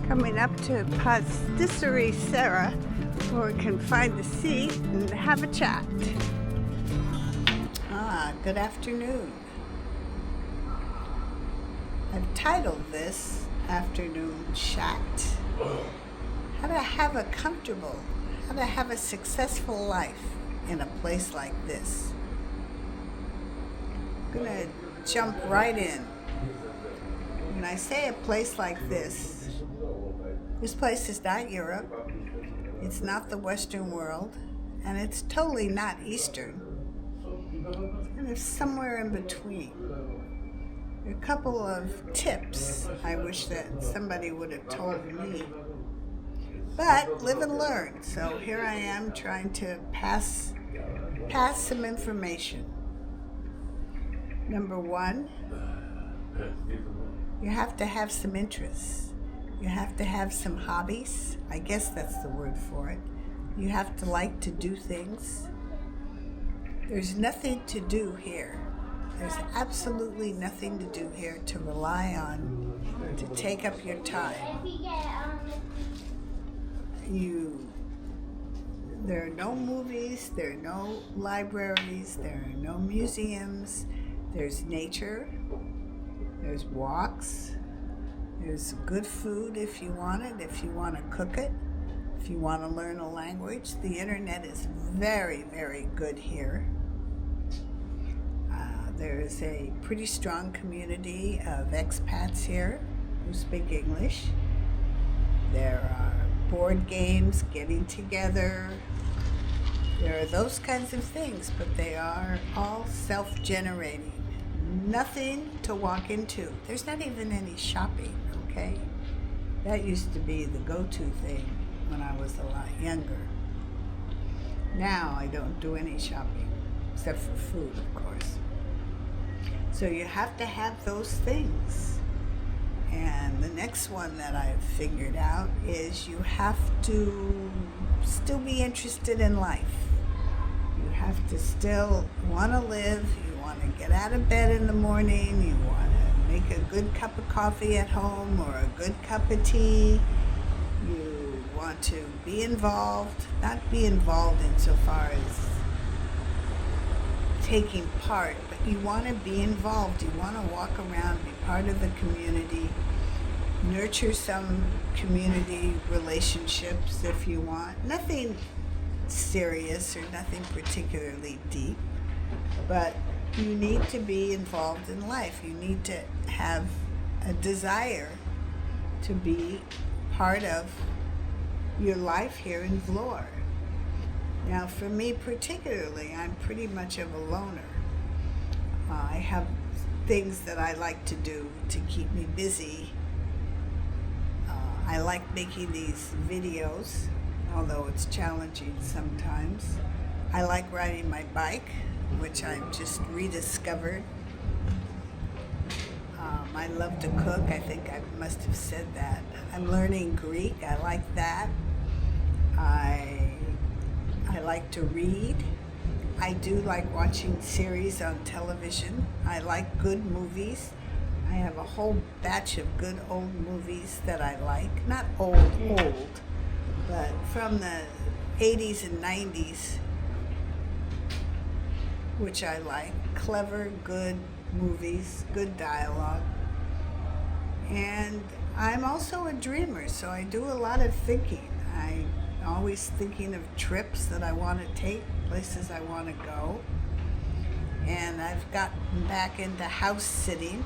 Coming up to Pastisserie Sarah, where we can find a seat and have a chat. Good afternoon. I've titled this afternoon chat, how to have a successful life in a place like this. I'm gonna jump right in. When I say a place like this place is not Europe, it's not the Western world, and it's totally not Eastern. And it's somewhere in between. There are a couple of tips I wish that somebody would have told me. But live and learn. So here I am trying to pass some information. Number one, you have to have some interests. You have to have some hobbies. I guess that's the word for it. You have to like to do things. There's nothing to do here. There's absolutely nothing to do here to rely on to take up your time. There are no movies, there are no libraries, there are no museums. There's nature, there's walks, there's good food if you want it, if you want to cook it, if you want to learn a language. The internet is very, very good here. There is a pretty strong community of expats here who speak English. There are board games, getting together. There are those kinds of things, but they are all self-generating. Nothing to walk into. There's not even any shopping, okay? That used to be the go-to thing when I was a lot younger. Now I don't do any shopping, except for food, of course. So you have to have those things. And the next one that I've figured out is you have to still be interested in life. You have to still want to live. You want to get out of bed in the morning. You want to make a good cup of coffee at home or a good cup of tea. You want to be involved, not be involved insofar as taking part, but you want to be involved. You want to walk around, be part of the community, nurture some community relationships if you want. Nothing serious or nothing particularly deep, but you need to be involved in life. You need to have a desire to be part of your life here in Vlore. Now, for me particularly, I'm pretty much of a loner. I have things that I like to do to keep me busy. I like making these videos, although it's challenging sometimes. I like riding my bike, which I've just rediscovered. I love to cook. I think I must have said that. I'm learning Greek. I like that. I like to read. I do like watching series on television. I like good movies. I have a whole batch of good old movies that I like. Not old, but from the 80s and 90s, which I like. Clever, good movies, good dialogue. And I'm also a dreamer, so I do a lot of thinking. I'm always thinking of trips that I want to take, places I want to go. And I've gotten back into house sitting.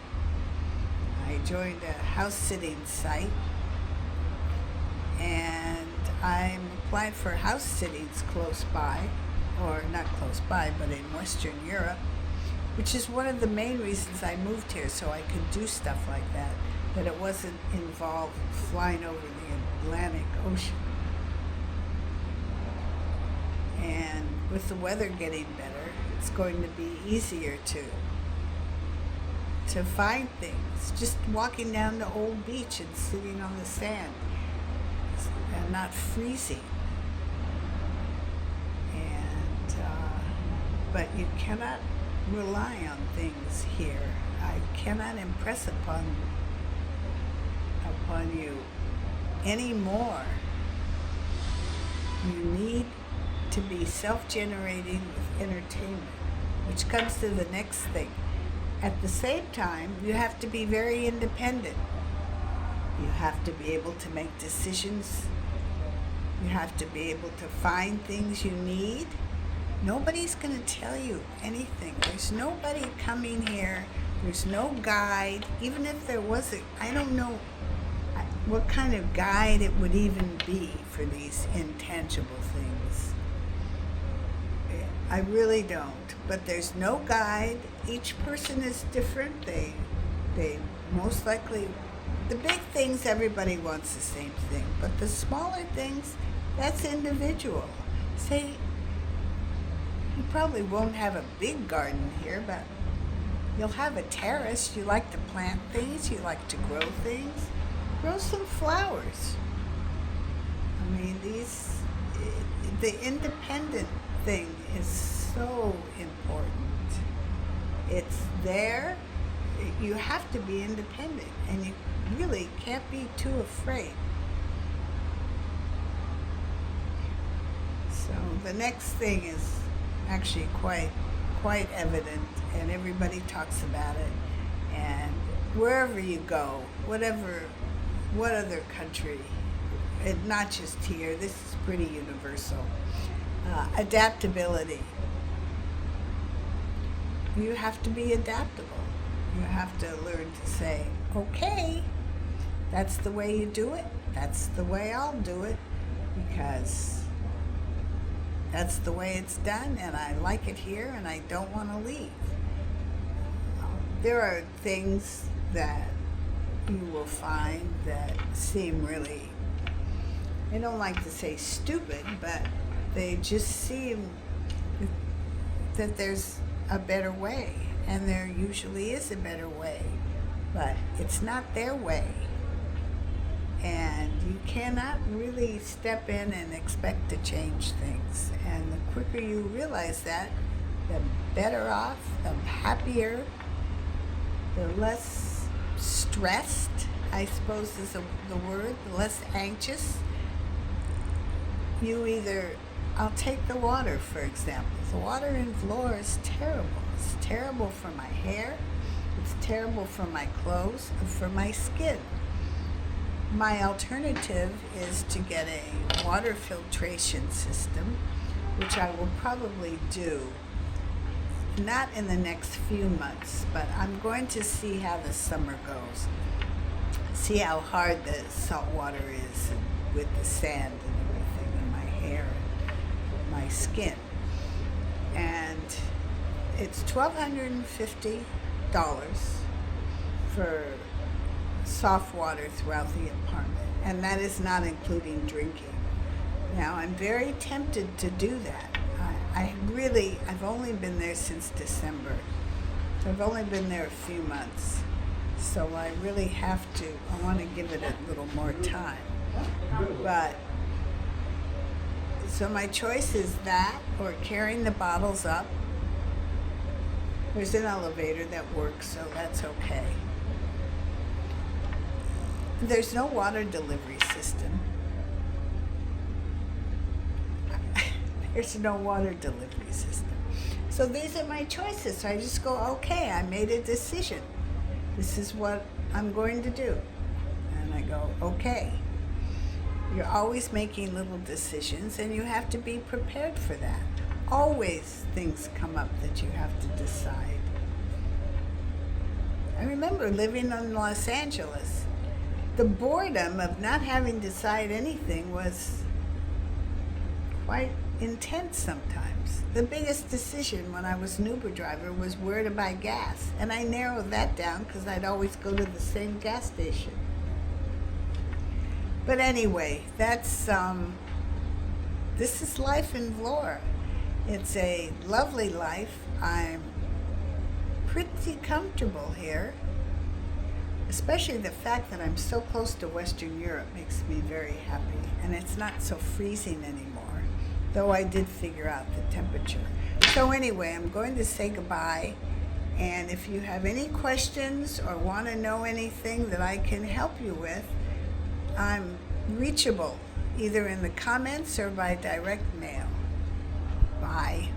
I joined a house sitting site, and I'm applying for house sittings close by, or not close by, but in Western Europe, which is one of the main reasons I moved here, so I could do stuff like that it wasn't involved flying over the Atlantic Ocean. And with the weather getting better, it's going to be easier to find things. Just walking down the old beach and sitting on the sand and not freezing. And but you cannot rely on things here. I cannot impress upon you anymore. You need to be self-generating with entertainment, which comes to the next thing. At the same time, you have to be very independent. You have to be able to make decisions. You have to be able to find things you need. Nobody's going to tell you anything. There's nobody coming here. There's no guide. Even if there was I don't know what kind of guide it would even be for these intangible things. I really don't. But there's no guide. Each person is different. They most likely, the big things, everybody wants the same thing. But the smaller things, that's individual. Say, you probably won't have a big garden here, but you'll have a terrace. You like to plant things. You like to grow things. Grow some flowers. I mean, the independent thing is so important. It's there. You have to be independent, and you really can't be too afraid. So the next thing is actually quite evident, and everybody talks about it. And wherever you go, what other country, and not just here, this is pretty universal. Adaptability. You have to be adaptable. You have to learn to say, okay, that's the way you do it. That's the way I'll do it, because that's the way it's done, and I like it here, and I don't want to leave. There are things that you will find that seem really, I don't like to say stupid, but they just seem that there's a better way, and there usually is a better way, but it's not their way. And you cannot really step in and expect to change things. And the quicker you realize that, the better off, the happier, the less stressed, I suppose is the word, the less anxious. You either, I'll take the water for example. The water in Vlore is terrible. It's terrible for my hair. It's terrible for my clothes and for my skin. My alternative is to get a water filtration system, which I will probably do, not in the next few months, but I'm going to see how the summer goes. See how hard the salt water is with the sand and everything in my hair and my skin. And it's $1,250 for soft water throughout the apartment, and that is not including drinking. Now, I'm very tempted to do that. I've only been there since December. So I've only been there a few months. So I really have to, I want to give it a little more time. But, so my choice is that, or carrying the bottles up. There's an elevator that works, so that's okay. There's no water delivery system. There's no water delivery system. So these are my choices. So I just go, okay, I made a decision. This is what I'm going to do. And I go, okay. You're always making little decisions, and you have to be prepared for that. Always things come up that you have to decide. I remember living in Los Angeles. The boredom of not having to decide anything was quite intense sometimes. The biggest decision when I was an Uber driver was where to buy gas. And I narrowed that down because I'd always go to the same gas station. But anyway, that's, this is life in Vlore. It's a lovely life. I'm pretty comfortable here. Especially the fact that I'm so close to Western Europe makes me very happy. And it's not so freezing anymore, though I did figure out the temperature. So anyway, I'm going to say goodbye. And if you have any questions or want to know anything that I can help you with, I'm reachable, either in the comments or by direct mail. Bye.